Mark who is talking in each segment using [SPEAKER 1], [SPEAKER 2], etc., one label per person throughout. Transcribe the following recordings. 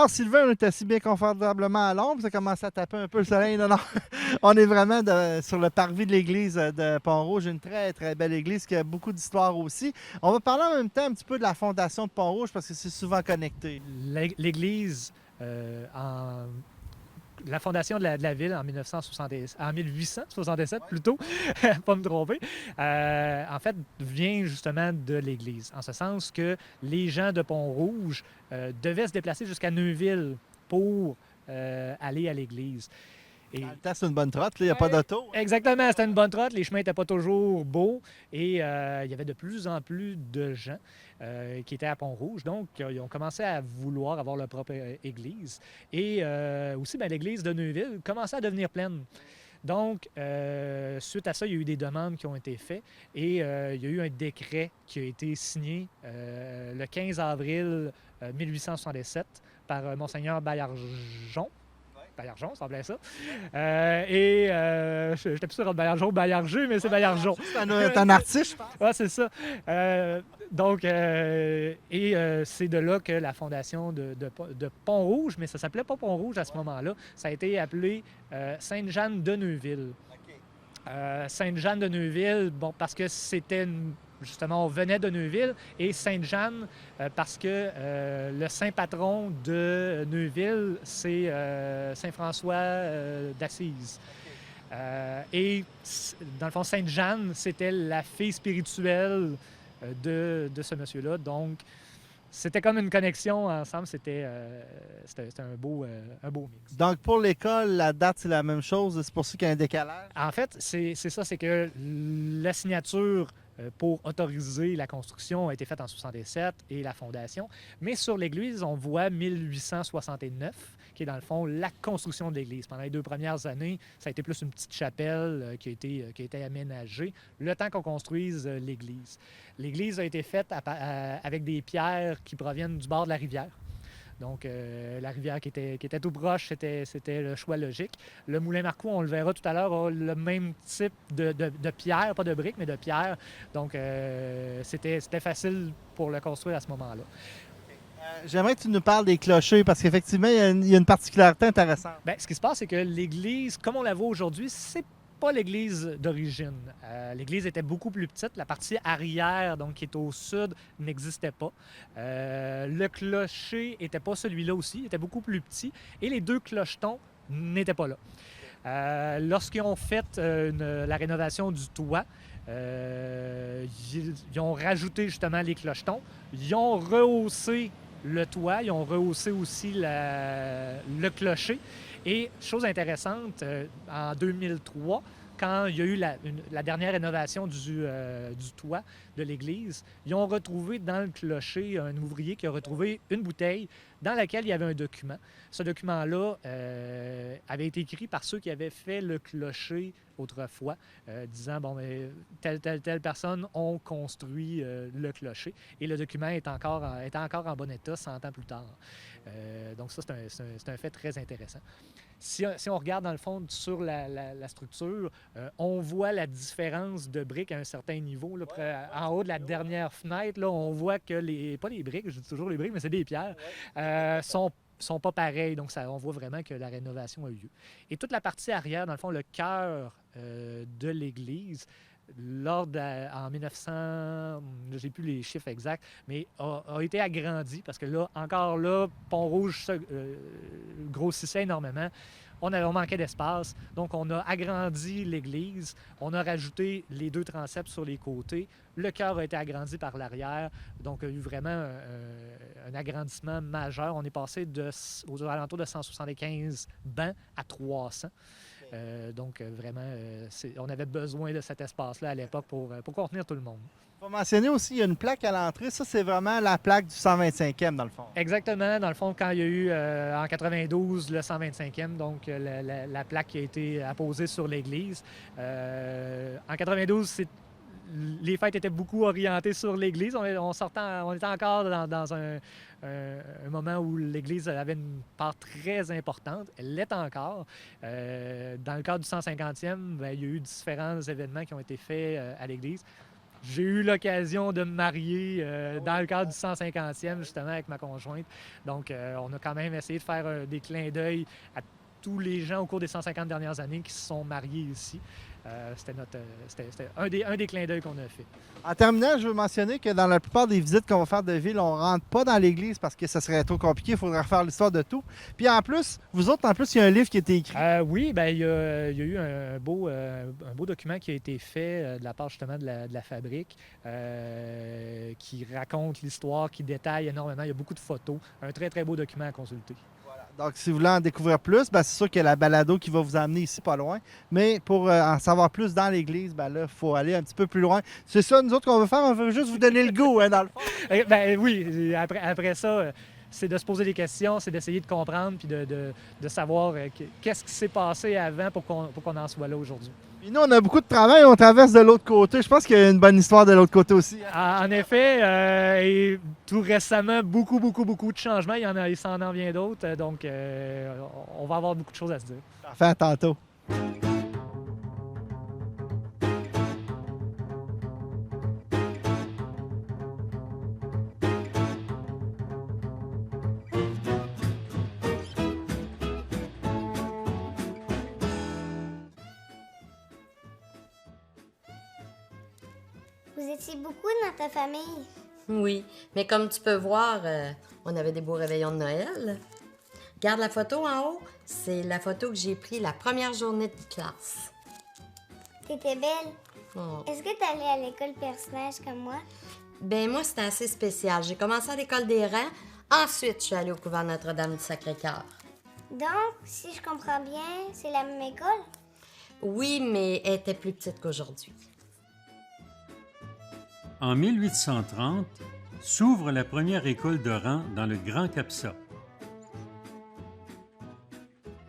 [SPEAKER 1] Alors, Sylvain, on est assis bien confortablement à l'ombre. Ça commence à taper un peu le soleil. Non, non. On est vraiment sur le parvis de l'église de Pont-Rouge, une très, très belle église qui a beaucoup d'histoire aussi. On va parler en même temps un petit peu de la fondation de Pont-Rouge parce que c'est souvent connecté.
[SPEAKER 2] L'église, la fondation de la ville en 1867 plutôt, pas me tromper, en fait, vient justement de l'église, en ce sens que les gens de Pont-Rouge devaient se déplacer jusqu'à Neuville pour aller à l'église.
[SPEAKER 1] Dans
[SPEAKER 2] Et
[SPEAKER 1] le temps, c'est une bonne trotte. Il n'y a pas
[SPEAKER 2] ouais,
[SPEAKER 1] d'auto. Hein.
[SPEAKER 2] exactement, c'était une bonne trotte, les chemins n'étaient pas toujours beaux et il y avait de plus en plus de gens qui étaient à Pont-Rouge. Donc, ils ont commencé à vouloir avoir leur propre église. Et aussi, ben, l'église de Neuville commençait à devenir pleine. Donc, suite à ça, il y a eu des demandes qui ont été faites et il y a eu un décret qui a été signé le 15 avril 1867 par Monseigneur Baillargeon. Baillargeon, ça semblait ça. J'étais plus sûr de Baillargeon ou Baillarger, mais c'est Baillargeon.
[SPEAKER 1] C'est un artiste, je pense.
[SPEAKER 2] Ouais, c'est ça. C'est de là que la fondation de Pont-Rouge, mais ça s'appelait pas Pont-Rouge à ce moment-là, ça a été appelé Sainte-Jeanne de Neuville. Sainte-Jeanne de Neuville, bon, parce que justement, on venait de Neuville, et Sainte-Jeanne, parce que le saint patron de Neuville, c'est Saint-François d'Assise. Dans le fond, Sainte-Jeanne, c'était la fille spirituelle de ce monsieur-là. Donc, c'était comme une connexion ensemble. C'était un beau mix.
[SPEAKER 1] Donc, pour l'école, la date, c'est la même chose. C'est pour ça qu'il y a un décalage.
[SPEAKER 2] En fait, c'est ça, c'est que la signature pour autoriser la construction a été faite en 67 et la fondation. Mais sur l'église, on voit 1869, qui est dans le fond la construction de l'église. Pendant les 2 premières années, ça a été plus une petite chapelle qui a été aménagée, le temps qu'on construise l'église. L'église a été faite avec des pierres qui proviennent du bord de la rivière. Donc, la rivière qui était tout proche, c'était le choix logique. Le moulin Marcoux, on le verra tout à l'heure, a le même type de pierre, pas de briques, mais de pierre. Donc, c'était facile pour le construire à ce moment-là.
[SPEAKER 1] J'aimerais que tu nous parles des clochers parce qu'effectivement, il y a une particularité intéressante.
[SPEAKER 2] Bien, ce qui se passe, c'est que l'église, comme on la voit aujourd'hui, c'est pas l'église d'origine. L'église était beaucoup plus petite. La partie arrière, donc qui est au sud, n'existait pas. Le clocher n'était pas celui-là aussi, il était beaucoup plus petit. Et les 2 clochetons n'étaient pas là. Lorsqu'ils ont fait la rénovation du toit, ils ont rajouté justement les clochetons. Ils ont rehaussé le toit, ils ont rehaussé aussi le clocher. Et chose intéressante, en 2003, quand il y a eu la dernière rénovation du toit de l'église, ils ont retrouvé dans le clocher un ouvrier qui a retrouvé une bouteille dans laquelle il y avait un document. Ce document-là avait été écrit par ceux qui avaient fait le clocher autrefois, disant, bon, telle personne ont construit le clocher. Et le document est encore en bon état 100 ans plus tard. Donc ça, c'est un fait très intéressant. Si on regarde dans le fond sur la structure, on voit la différence de briques à un certain niveau. Là, en haut de la dernière fenêtre, là, on voit que pas les briques, je dis toujours les briques, mais c'est des pierres, sont pas pareils. Donc, on voit vraiment que la rénovation a eu lieu. Et toute la partie arrière, dans le fond, le cœur de l'église, en 1900, j'ai plus les chiffres exacts, mais a été agrandi parce que là, encore là, Pont-Rouge grossissait énormément. On manquait d'espace, donc on a agrandi l'église, on a rajouté les 2 transepts sur les côtés, le chœur a été agrandi par l'arrière, donc il y a eu vraiment un agrandissement majeur. On est passé aux alentours de 175 bancs à 300. Donc, vraiment, on avait besoin de cet espace-là à l'époque pour contenir tout le monde.
[SPEAKER 1] Il faut mentionner aussi, il y a une plaque à l'entrée. Ça, c'est vraiment la plaque du 125e, dans le fond.
[SPEAKER 2] Exactement. Dans le fond, quand il y a eu en 92 le 125e, donc la plaque qui a été apposée sur l'église. En 92, les fêtes étaient beaucoup orientées sur l'église. On était encore dans un moment où l'église avait une part très importante. Elle l'est encore. Dans le cadre du 150e, il y a eu différents événements qui ont été faits à l'église. J'ai eu l'occasion de me marier dans le cadre du 150e, justement, avec ma conjointe. Donc, on a quand même essayé de faire des clins d'œil à tous les gens au cours des 150 dernières années qui se sont mariés ici. C'était un des clins d'œil qu'on a fait.
[SPEAKER 1] En terminant, je veux mentionner que dans la plupart des visites qu'on va faire de ville, on ne rentre pas dans l'église parce que ça serait trop compliqué. Il faudrait refaire l'histoire de tout. Puis en plus, vous autres, en plus, il y a un livre qui a été écrit.
[SPEAKER 2] Oui, ben, il y a eu un beau document qui a été fait de la part justement de la fabrique qui raconte l'histoire, qui détaille énormément. Il y a beaucoup de photos. Un très, très beau document à consulter.
[SPEAKER 1] Donc, si vous voulez en découvrir plus, ben, c'est sûr qu'il y a la balado qui va vous amener ici pas loin. Mais pour en savoir plus dans l'église, ben là, il faut aller un petit peu plus loin. C'est ça, nous autres, qu'on veut faire. On veut juste vous donner le goût, hein, dans le fond.
[SPEAKER 2] Ben oui, après ça, c'est de se poser des questions, c'est d'essayer de comprendre puis de savoir qu'est-ce qui s'est passé avant pour qu'on en soit là aujourd'hui.
[SPEAKER 1] Puis nous, on a beaucoup de travail, on traverse de l'autre côté. Je pense qu'il y a une bonne histoire de l'autre côté aussi.
[SPEAKER 2] En effet, et tout récemment, beaucoup de changements. Il s'en en vient d'autres. Donc, on va avoir beaucoup de choses à se dire.
[SPEAKER 1] Parfait, à tantôt.
[SPEAKER 3] Vous étiez beaucoup dans ta famille.
[SPEAKER 4] Oui, mais comme tu peux voir, on avait des beaux réveillons de Noël. Regarde la photo en haut, c'est la photo que j'ai prise la première journée de classe.
[SPEAKER 3] T'étais belle.
[SPEAKER 4] Oh.
[SPEAKER 3] Est-ce que t'allais à l'école personnage comme moi?
[SPEAKER 4] Ben moi, c'était assez spécial. J'ai commencé à l'école des rangs, ensuite je suis allée au couvent Notre-Dame du Sacré-Cœur.
[SPEAKER 3] Donc, si je comprends bien, c'est la même école?
[SPEAKER 4] Oui, mais elle était plus petite qu'aujourd'hui.
[SPEAKER 5] En 1830, s'ouvre la première école de rang dans le Grand Capsa.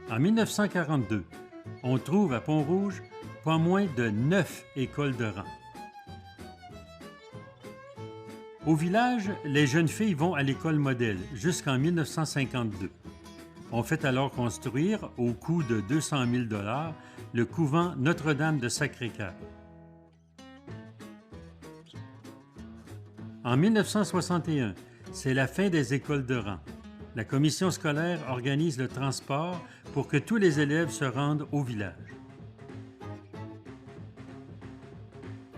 [SPEAKER 5] En 1942, on trouve à Pont-Rouge pas moins de 9 écoles de rang. Au village, les jeunes filles vont à l'école modèle jusqu'en 1952. On fait alors construire, au coût de 200 000 $, le couvent Notre-Dame de Sacré-Cœur. En 1961, c'est la fin des écoles de rang. La commission scolaire organise le transport pour que tous les élèves se rendent au village.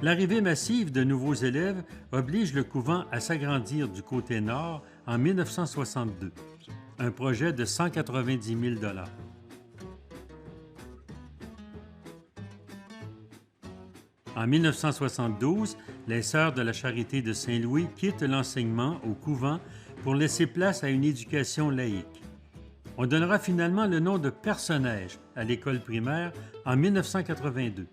[SPEAKER 5] L'arrivée massive de nouveaux élèves oblige le couvent à s'agrandir du côté nord en 1962, un projet de 190 000 $. En 1972, les Sœurs de la Charité de Saint-Louis quittent l'enseignement au couvent pour laisser place à une éducation laïque. On donnera finalement le nom de Personnage à l'école primaire en 1982.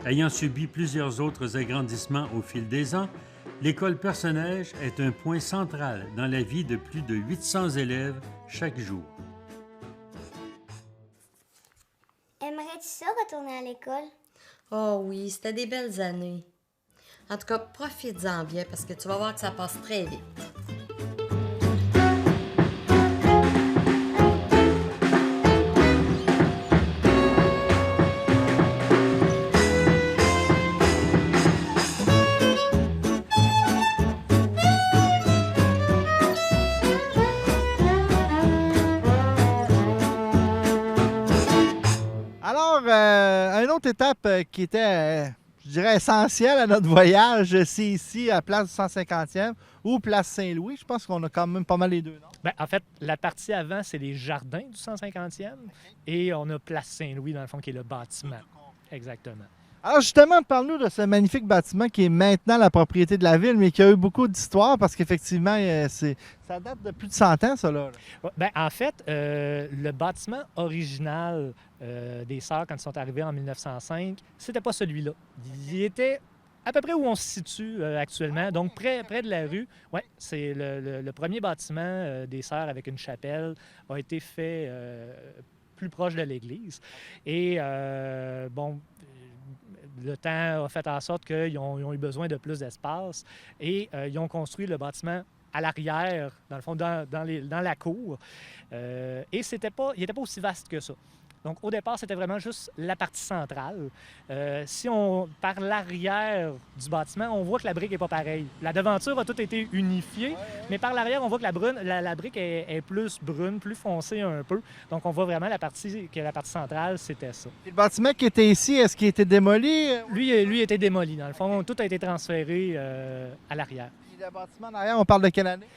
[SPEAKER 5] Ayant subi plusieurs autres agrandissements au fil des ans, l'école Personnage est un point central dans la vie de plus de 800 élèves chaque jour.
[SPEAKER 3] Aimerais-tu ça retourner à l'école?
[SPEAKER 4] Oh oui, c'était des belles années. En tout cas, profite-en bien parce que tu vas voir que ça passe très vite.
[SPEAKER 1] Alors, une autre étape qui était, je dirais, essentielle à notre voyage, c'est ici, à Place du 150e ou Place Saint-Louis. Je pense qu'on a quand même pas mal les deux noms.
[SPEAKER 2] Ben, en fait, la partie avant, c'est les jardins du 150e et on a Place Saint-Louis, dans le fond, qui est le bâtiment. Exactement.
[SPEAKER 1] Alors justement, parle-nous de ce magnifique bâtiment qui est maintenant la propriété de la ville, mais qui a eu beaucoup d'histoire parce qu'effectivement, ça date de plus de 100 ans, ça, là.
[SPEAKER 2] Ouais, ben, en fait, le bâtiment original des Sœurs, quand ils sont arrivés en 1905, c'était pas celui-là. Il était à peu près où on se situe actuellement, donc près de la rue. Oui, c'est le premier bâtiment des Sœurs avec une chapelle a été fait plus proche de l'église. Et bon, le temps a fait en sorte qu'ils ont eu besoin de plus d'espace et ils ont construit le bâtiment à l'arrière, dans le fond, dans la cour. Et il n'était pas aussi vaste que ça. Donc, au départ, c'était vraiment juste la partie centrale. Si on par l'arrière du bâtiment, on voit que la brique n'est pas pareille. La devanture a tout été unifiée, mais par l'arrière, on voit que la brique est plus brune, plus foncée un peu. Donc, on voit vraiment la partie centrale, c'était ça.
[SPEAKER 1] Et le bâtiment qui était ici, est-ce qu'il a été démoli?
[SPEAKER 2] Lui a été démoli, dans le fond. Tout a été transféré à l'arrière.
[SPEAKER 1] Et le bâtiment en arrière, on parle de quelle année?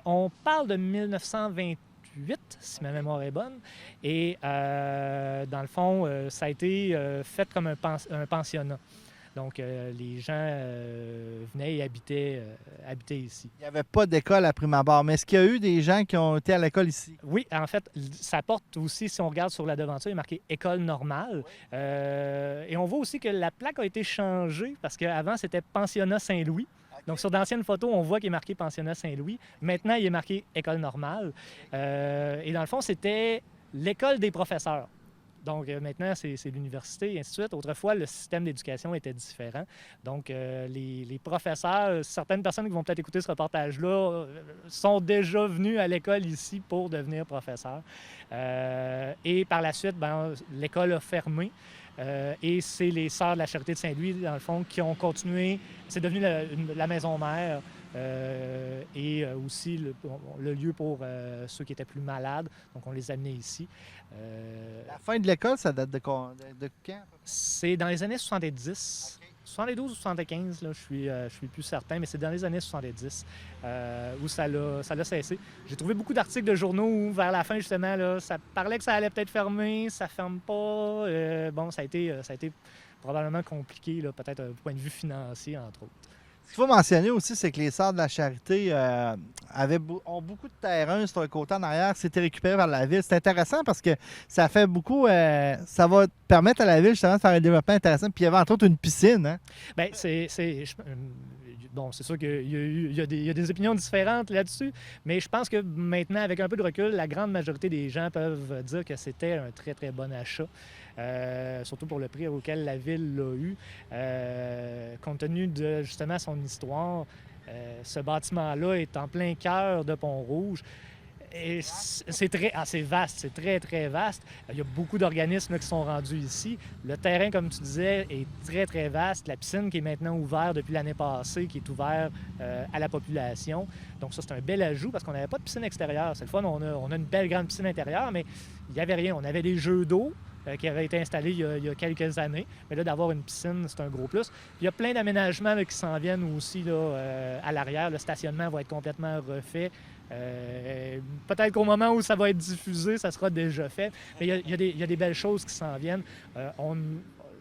[SPEAKER 2] On parle de 1928, si ma mémoire est bonne. Et dans le fond, ça a été fait comme un pensionnat. Donc, les gens venaient et habitaient ici.
[SPEAKER 1] Il n'y avait pas d'école à prime abord, mais est-ce qu'il y a eu des gens qui ont été à l'école ici?
[SPEAKER 2] Oui, en fait, ça porte aussi, si on regarde sur la devanture, il est marqué « École normale ». Et on voit aussi que la plaque a été changée parce qu'avant, c'était « Pensionnat Saint-Louis ». Donc, sur d'anciennes photos, on voit qu'il est marqué Pensionnat Saint-Louis. Maintenant, il est marqué École normale. Et dans le fond, c'était l'école des professeurs. Donc, maintenant, c'est l'université, et ainsi de suite. Autrefois, le système d'éducation était différent. Donc, les professeurs, certaines personnes qui vont peut-être écouter ce reportage-là, sont déjà venus à l'école ici pour devenir professeurs. Et par la suite, l'école a fermé. Et c'est les Sœurs de la Charité de Saint-Louis, dans le fond, qui ont continué. C'est devenu la maison mère et aussi le lieu pour ceux qui étaient plus malades. Donc, on les amenait ici.
[SPEAKER 1] La fin de l'école, ça date de quand?
[SPEAKER 2] C'est dans les années 70. Okay. 72 ou 75, là, je suis plus certain, mais c'est dans les années 70 où ça l'a cessé. J'ai trouvé beaucoup d'articles de journaux où, vers la fin, justement, là, ça parlait que ça allait peut-être fermer, ça ferme pas. Ça a été probablement compliqué, peut-être d'un point de vue financier, entre autres.
[SPEAKER 1] Ce qu'il faut mentionner aussi, c'est que les Sœurs de la Charité ont beaucoup de terrain sur le côté en arrière. C'était récupéré par la ville. C'est intéressant parce que ça fait beaucoup... ça va permettre à la ville, justement, de faire un développement intéressant. Puis il y avait entre autres une piscine. Hein?
[SPEAKER 2] Bien, c'est sûr qu'il y a des opinions différentes là-dessus, mais je pense que maintenant, avec un peu de recul, la grande majorité des gens peuvent dire que c'était un très, très bon achat. Surtout pour le prix auquel la ville l'a eu. Compte tenu de, justement, son histoire, ce bâtiment-là est en plein cœur de Pont-Rouge. Et c'est vaste, c'est très, très vaste. Il y a beaucoup d'organismes qui sont rendus ici. Le terrain, comme tu disais, est très, très vaste. La piscine qui est maintenant ouverte depuis l'année passée, qui est ouverte à la population. Donc ça, c'est un bel ajout parce qu'on n'avait pas de piscine extérieure. C'est le fun, on a une belle grande piscine intérieure, mais il n'y avait rien. On avait des jeux d'eau qui avaient été installés il y a quelques années. Mais là, d'avoir une piscine, c'est un gros plus. Il y a plein d'aménagements qui s'en viennent aussi à l'arrière. Le stationnement va être complètement refait. Peut-être qu'au moment où ça va être diffusé, ça sera déjà fait. Mais il y a des belles choses qui s'en viennent.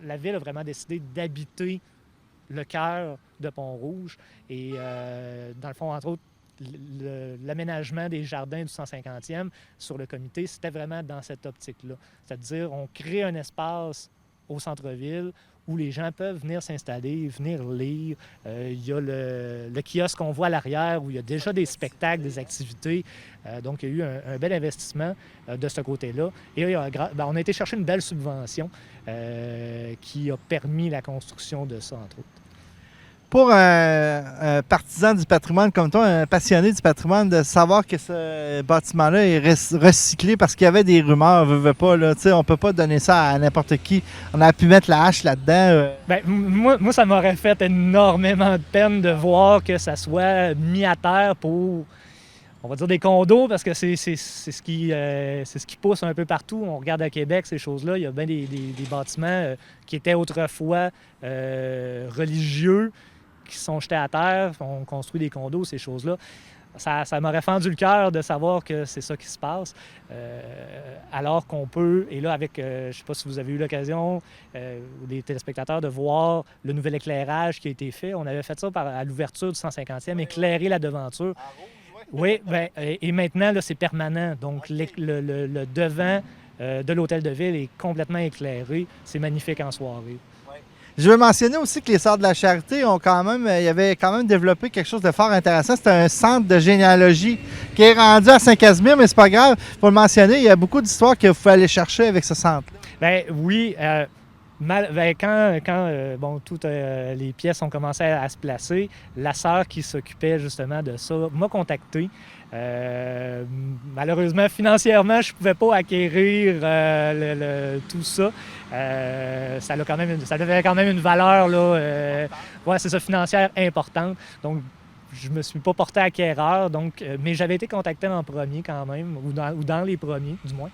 [SPEAKER 2] La ville a vraiment décidé d'habiter le cœur de Pont-Rouge. Et dans le fond, entre autres, l'aménagement des jardins du 150e sur le comité, c'était vraiment dans cette optique-là. C'est-à-dire, on crée un espace au centre-ville où les gens peuvent venir s'installer, venir lire. Il y a le kiosque qu'on voit à l'arrière où il y a déjà des spectacles, des activités. Donc, il y a eu un bel investissement de ce côté-là. Et on a été chercher une belle subvention qui a permis la construction de ça, entre autres.
[SPEAKER 1] Pour un partisan du patrimoine comme toi, un passionné du patrimoine, de savoir que ce bâtiment-là est recyclé parce qu'il y avait des rumeurs, veut pas, là, on ne peut pas donner ça à n'importe qui. On a pu mettre la hache là-dedans.
[SPEAKER 2] Bien, moi, ça m'aurait fait énormément de peine de voir que ça soit mis à terre pour, on va dire, des condos, parce que c'est ce qui pousse un peu partout. On regarde à Québec ces choses-là. Il y a bien des bâtiments qui étaient autrefois religieux, qui sont jetés à terre, on construit des condos, ces choses-là. Ça m'aurait fendu le cœur de savoir que c'est ça qui se passe. Alors qu'on peut, et là, avec, je ne sais pas si vous avez eu l'occasion, des téléspectateurs, de voir le nouvel éclairage qui a été fait. On avait fait ça à l'ouverture du 150e, éclairer la devanture. Oui, bien, et maintenant, là, c'est permanent. Donc, le devant de l'hôtel de ville est complètement éclairé. C'est magnifique en soirée.
[SPEAKER 1] Je veux mentionner aussi que les Sœurs de la Charité ont ils avaient quand même développé quelque chose de fort intéressant. C'est un centre de généalogie qui est rendu à Saint-Casimir, mais c'est pas grave. Pour le mentionner, il y a beaucoup d'histoires que vous pouvez aller chercher avec ce centre-là.
[SPEAKER 2] Bien, oui. Quand toutes les pièces ont commencé à se placer, la sœur qui s'occupait justement de ça m'a contacté. Malheureusement, financièrement, je ne pouvais pas acquérir tout ça. Ça avait quand même une valeur là, ouais, c'est ça, financière importante. Donc, je me suis pas porté acquéreur, mais j'avais été contacté en premier quand même, ou dans les premiers du moins.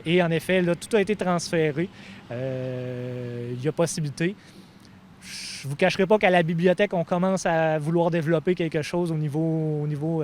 [SPEAKER 2] Et en effet, là, tout a été transféré. Il y a possibilité. Je ne vous cacherai pas qu'à la bibliothèque, on commence à vouloir développer quelque chose au niveau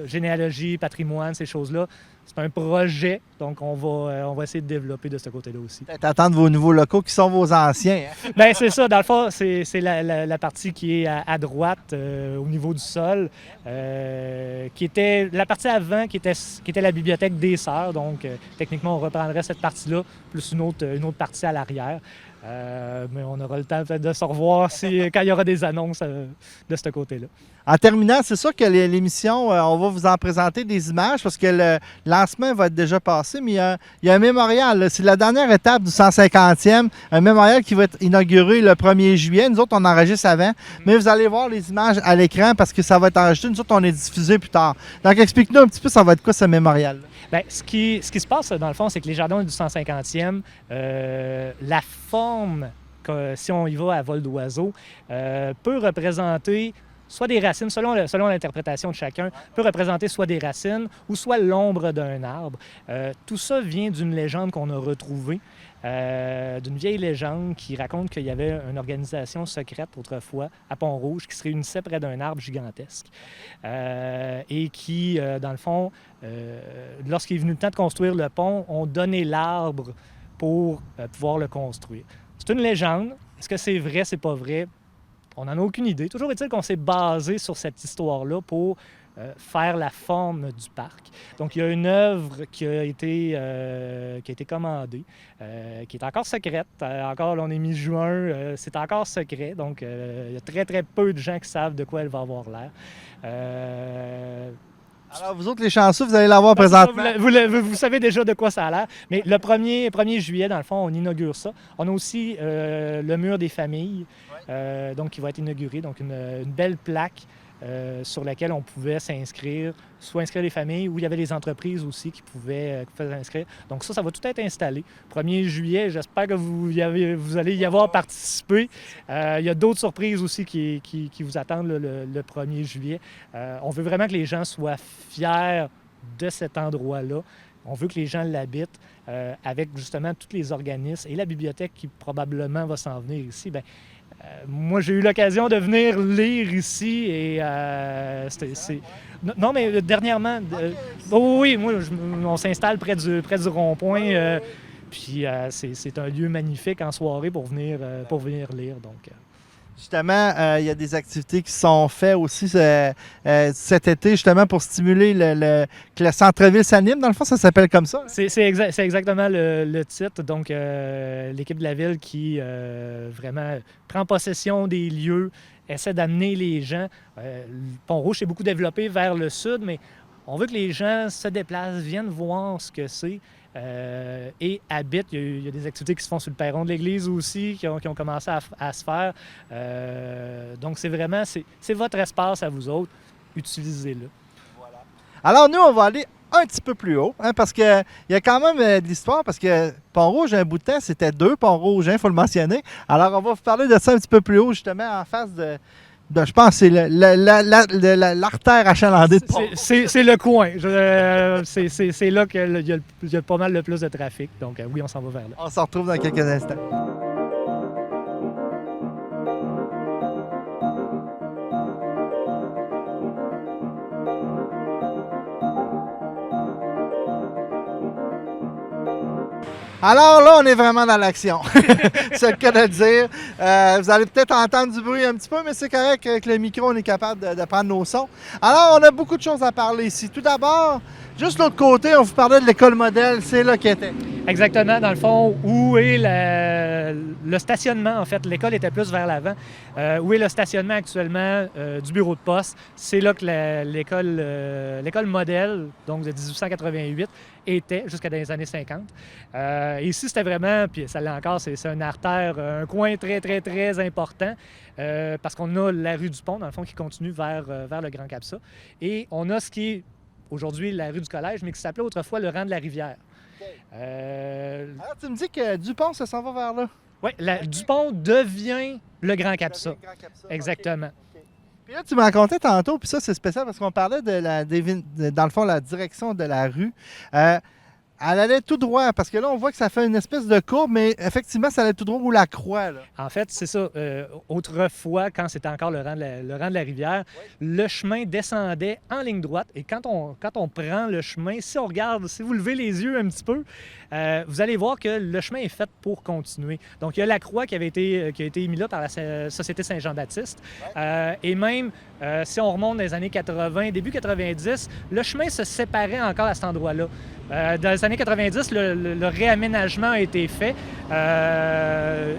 [SPEAKER 2] généalogie, patrimoine, ces choses-là. C'est un projet, donc on va essayer de développer de ce côté-là aussi.
[SPEAKER 1] Peut-être attendre vos nouveaux locaux qui sont vos anciens. Hein?
[SPEAKER 2] Bien, c'est ça. Dans le fond, c'est la partie qui est à droite, au niveau du sol, qui était la partie avant, qui était la bibliothèque des Sœurs. Donc, techniquement, on reprendrait cette partie-là, plus une autre partie à l'arrière. Mais on aura le temps peut-être de se revoir quand il y aura des annonces de ce côté-là.
[SPEAKER 1] En terminant, c'est sûr que l'émission, on va vous en présenter des images parce que le lancement va être déjà passé, mais il y a un mémorial. Là. C'est la dernière étape du 150e, un mémorial qui va être inauguré le 1er juillet. Nous autres, on enregistre avant, mais vous allez voir les images à l'écran parce que ça va être enregistré. Nous autres, on est diffusé plus tard. Donc, explique-nous un petit peu, ça va être quoi ce mémorial?
[SPEAKER 2] Bien, ce qui se passe, dans le fond, c'est que les jardins du 150e, la forme, si on y va à vol d'oiseau, peut représenter soit des racines, selon l'interprétation de chacun, peut représenter soit des racines ou soit l'ombre d'un arbre. Tout ça vient d'une légende qu'on a retrouvée, d'une vieille légende qui raconte qu'il y avait une organisation secrète autrefois à Pont-Rouge qui se réunissait près d'un arbre gigantesque et qui, dans le fond, lorsqu'il est venu le temps de construire le pont, ont donné l'arbre pour pouvoir le construire. C'est une légende. Est-ce que c'est vrai, c'est pas vrai? On n'en a aucune idée. Toujours est-il qu'on s'est basé sur cette histoire-là pour faire la forme du parc. Donc, il y a une œuvre qui a été commandée, qui est encore secrète. Encore, là, on est mi-juin, c'est encore secret. Donc, il y a très, très peu de gens qui savent de quoi elle va avoir l'air.
[SPEAKER 1] Alors, vous autres, les chanceux, vous allez l'avoir présentement.
[SPEAKER 2] Vous savez déjà de quoi ça a l'air. Mais le 1er juillet, dans le fond, on inaugure ça. On a aussi le mur des familles, donc qui va être inauguré. Donc, une belle plaque sur laquelle on pouvait s'inscrire, soit inscrire les familles, ou il y avait des entreprises aussi qui pouvaient s'inscrire. Donc ça va tout être installé. 1er juillet, j'espère que vous allez y avoir participé. Il y a d'autres surprises aussi qui vous attendent le 1er juillet. On veut vraiment que les gens soient fiers de cet endroit-là. On veut que les gens l'habitent avec justement tous les organismes et la bibliothèque qui probablement va s'en venir ici. Bien, moi, j'ai eu l'occasion de venir lire ici et Non, mais dernièrement... oui, moi, on s'installe près du rond-point. Puis c'est un lieu magnifique en soirée pour venir lire. Donc,
[SPEAKER 1] Justement, il y a des activités qui sont faites aussi cet été, justement, pour stimuler que le centre-ville s'anime. Dans le fond, ça s'appelle comme ça.
[SPEAKER 2] C'est exactement le titre. Donc, l'équipe de la ville qui vraiment prend possession des lieux, essaie d'amener les gens. Pont-Rouge s'est beaucoup développé vers le sud, mais on veut que les gens se déplacent, viennent voir ce que c'est. Et habitent. Il y a des activités qui se font sur le perron de l'église aussi, qui ont commencé à se faire. Donc, c'est vraiment, c'est votre espace à vous autres. Utilisez-le.
[SPEAKER 1] Voilà. Alors, nous, on va aller un petit peu plus haut, hein, parce qu'il y a quand même de l'histoire, parce que Pont-Rouge, un bout de temps, c'était 2 Pont-Rouge, il faut le mentionner. Alors, on va vous parler de ça un petit peu plus haut, justement, en face de je pense que c'est l'artère achalandée de Pont-Rouge.
[SPEAKER 2] C'est le coin. C'est là qu'il y a pas mal le plus de trafic. Donc, oui, on s'en va vers là.
[SPEAKER 1] On se retrouve dans quelques instants. Alors là, on est vraiment dans l'action. C'est le cas de le dire. Vous allez peut-être entendre du bruit un petit peu, mais c'est correct qu'avec le micro, on est capable de prendre nos sons. Alors, on a beaucoup de choses à parler ici. Tout d'abord, juste de l'autre côté, on vous parlait de l'école modèle. C'est là qu'elle était.
[SPEAKER 2] Exactement. Dans le fond, où est le stationnement, en fait. L'école était plus vers l'avant. Où est le stationnement actuellement du bureau de poste? C'est là que l'école modèle, donc de 1888, était jusqu'à dans les années 50. Ici, c'était vraiment, puis ça l'est encore, c'est une artère, un coin très, très, très important parce qu'on a la rue du Pont, dans le fond, qui continue vers le Grand Capsa. Et on a ce qui est aujourd'hui la rue du Collège, mais qui s'appelait autrefois le rang de la rivière.
[SPEAKER 1] Alors, tu me dis que Dupont, ça s'en va vers là?
[SPEAKER 2] Oui, Dupont devient le Grand Capsa.
[SPEAKER 1] Grand Capsa.
[SPEAKER 2] Exactement.
[SPEAKER 1] OK. Puis là, tu me racontais tantôt, puis ça, c'est spécial parce qu'on parlait dans le fond, la direction de la rue. Elle allait tout droit, parce que là, on voit que ça fait une espèce de courbe, mais effectivement, ça allait tout droit où la croix, là.
[SPEAKER 2] En fait, c'est ça. Autrefois, quand c'était encore le rang de la rivière, le chemin descendait en ligne droite. Et quand on prend le chemin, si on regarde, si vous levez les yeux un petit peu, vous allez voir que le chemin est fait pour continuer. Donc, il y a la croix qui a été émise là par la Société Saint-Jean-Baptiste. Et même, si on remonte dans les années 80, début 90, le chemin se séparait encore à cet endroit-là. Dans les années 90, le réaménagement a été fait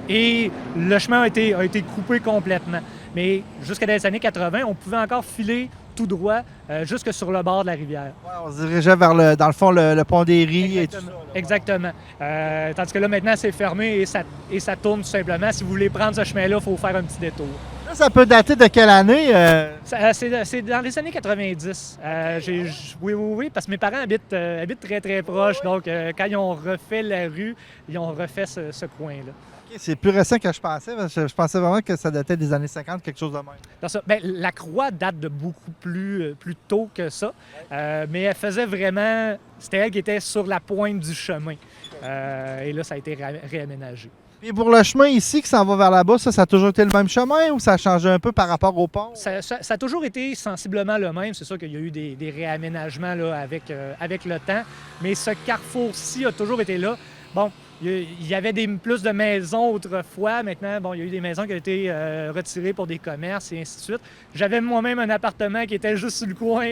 [SPEAKER 2] et le chemin a été coupé complètement. Mais jusqu'à les années 80, on pouvait encore filer tout droit jusque sur le bord de la rivière.
[SPEAKER 1] Ouais, on se dirigeait vers, dans le fond, le pont des Ries et tout ça.
[SPEAKER 2] Exactement. Tandis que là, maintenant, c'est fermé et ça tourne tout simplement. Si vous voulez prendre ce chemin-là, il faut faire un petit détour.
[SPEAKER 1] Là, ça peut dater de quelle année?
[SPEAKER 2] C'est dans les années 90. Oui, parce que mes parents habitent très, très proches. Donc, quand ils ont refait la rue, ils ont refait ce coin-là.
[SPEAKER 1] OK, c'est plus récent que je pensais. Je pensais vraiment que ça datait des années 50, quelque chose de même.
[SPEAKER 2] Dans ça, la croix date de beaucoup plus tôt que ça. Mais elle faisait vraiment... C'était elle qui était sur la pointe du chemin. Et là, ça a été réaménagé.
[SPEAKER 1] Et pour le chemin ici qui s'en va vers là-bas, ça a toujours été le même chemin ou ça a changé un peu par rapport au pont?
[SPEAKER 2] Ça a toujours été sensiblement le même. C'est sûr qu'il y a eu des réaménagements là, avec le temps, mais ce carrefour-ci a toujours été là. Bon, il y avait plus de maisons autrefois. Maintenant, bon, il y a eu des maisons qui ont été retirées pour des commerces et ainsi de suite. J'avais moi-même un appartement qui était juste sur le coin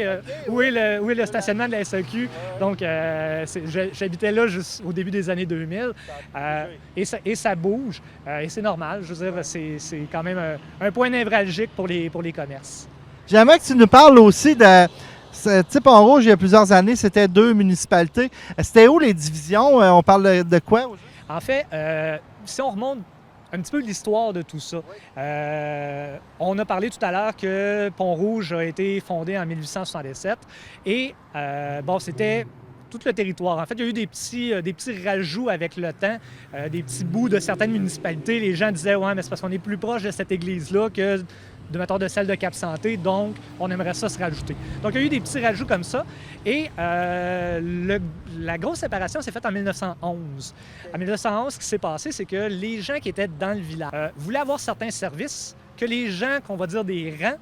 [SPEAKER 2] où est le stationnement de la SAQ. Donc, j'habitais là juste au début des années 2000. Et ça bouge. Et c'est normal. Je veux dire, c'est quand même un point névralgique pour les commerces.
[SPEAKER 1] J'aimerais que tu nous parles aussi de... Tu sais, Pont-Rouge, il y a plusieurs années, c'était 2 municipalités. C'était où les divisions? On parle de quoi?
[SPEAKER 2] En fait, si on remonte un petit peu l'histoire de tout ça, on a parlé tout à l'heure que Pont-Rouge a été fondé en 1867 et bon, c'était tout le territoire. En fait, il y a eu des petits rajouts avec le temps, des petits bouts de certaines municipalités. Les gens disaient « Ouais, mais c'est parce qu'on est plus proche de cette église-là que de celle de Cap-Santé, donc on aimerait ça se rajouter. » Donc, il y a eu des petits rajouts comme ça. Et la grosse séparation s'est faite en 1911. En 1911, ce qui s'est passé, c'est que les gens qui étaient dans le village voulaient avoir certains services que les gens, qu'on va dire des rangs,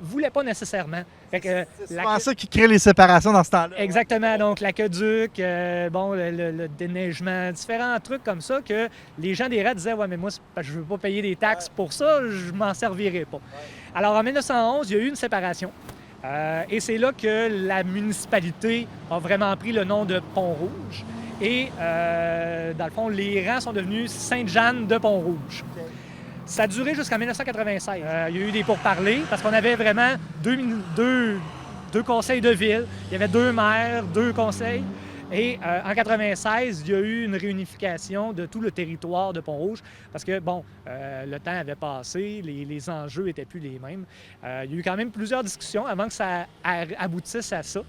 [SPEAKER 2] ne voulaient pas nécessairement.
[SPEAKER 1] C'est souvent ça qui crée les séparations dans ce temps-là.
[SPEAKER 2] Exactement. Donc, l'aqueduc, le déneigement, différents trucs comme ça que les gens des rangs disaient « Ouais, mais moi, je ne veux pas payer des taxes pour ça, je m'en servirai pas. » Alors, en 1911, il y a eu une séparation. Et c'est là que la municipalité a vraiment pris le nom de Pont-Rouge. Et, dans le fond, les rangs sont devenus Sainte-Jeanne de Pont-Rouge. Ça a duré jusqu'en 1996. Il y a eu des pourparlers parce qu'on avait vraiment deux conseils de ville. Il y avait 2 maires, 2 conseils. Et en 1996, il y a eu une réunification de tout le territoire de Pont-Rouge parce que, bon, le temps avait passé, les enjeux n'étaient plus les mêmes. Il y a eu quand même plusieurs discussions avant que ça aboutisse à ça.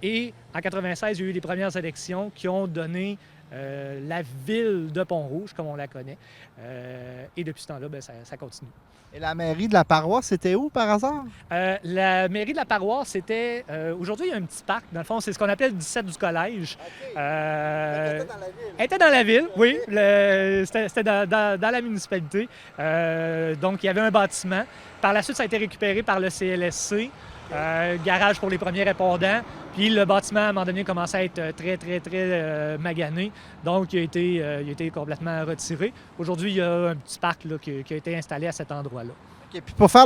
[SPEAKER 2] Et en 1996, il y a eu les premières élections qui ont donné la ville de Pont-Rouge, comme on la connaît. Et depuis ce temps-là, ça continue.
[SPEAKER 1] Et la mairie de la paroisse, c'était où par hasard?
[SPEAKER 2] La mairie de la paroisse, c'était... aujourd'hui, il y a un petit parc. Dans le fond, c'est ce qu'on appelait le 17 du collège.
[SPEAKER 1] Okay. Elle
[SPEAKER 2] était dans la ville, oui. C'était dans la municipalité. Donc, il y avait un bâtiment. Par la suite, ça a été récupéré par le CLSC. Garage pour les premiers répondants. Puis le bâtiment, à un moment donné, commençait à être très, très, très magané. Donc, il a été complètement retiré. Aujourd'hui, il y a un petit parc là, qui a été installé à cet endroit-là.
[SPEAKER 1] OK. Puis pour faire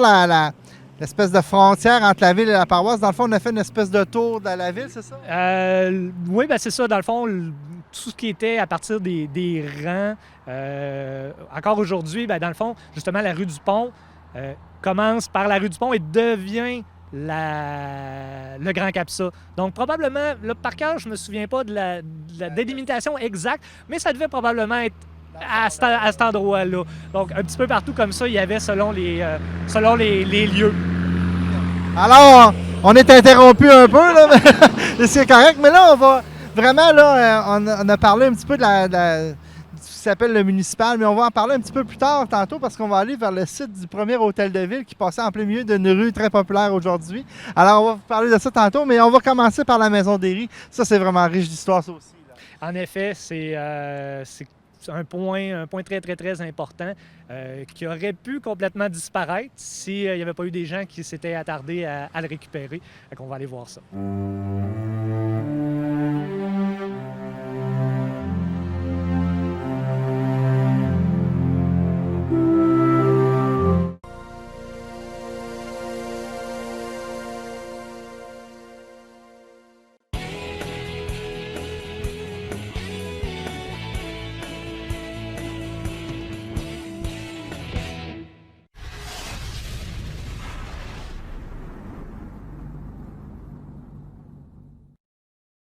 [SPEAKER 1] l'espèce de frontière entre la ville et la paroisse, dans le fond, on a fait une espèce de tour de la ville, c'est ça?
[SPEAKER 2] Oui, c'est ça. Dans le fond, tout ce qui était à partir des rangs. Encore aujourd'hui, dans le fond, justement, la rue du Pont commence par la rue du Pont et devient le Grand Capsa. Donc, probablement, là, par cœur, je ne me souviens pas de la délimitation exacte, mais ça devait probablement être à cet endroit-là. Donc, un petit peu partout comme ça, il y avait selon les lieux.
[SPEAKER 1] Alors, on est interrompu un peu, là, mais c'est correct. Mais là, on va vraiment, là, on a parlé un petit peu de ce qui s'appelle le municipal, mais on va en parler un petit peu plus tard, tantôt, parce qu'on va aller vers le site du premier hôtel de ville qui passait en plein milieu d'une rue très populaire aujourd'hui. Alors, on va vous parler de ça tantôt, mais on va commencer par la Maison des Riz. Ça, c'est vraiment riche d'histoire, ça aussi. Là.
[SPEAKER 2] En effet, c'est un point très, très, très important qui aurait pu complètement disparaître s'il n'y avait pas eu des gens qui s'étaient attardés à le récupérer. Donc, on va aller voir ça.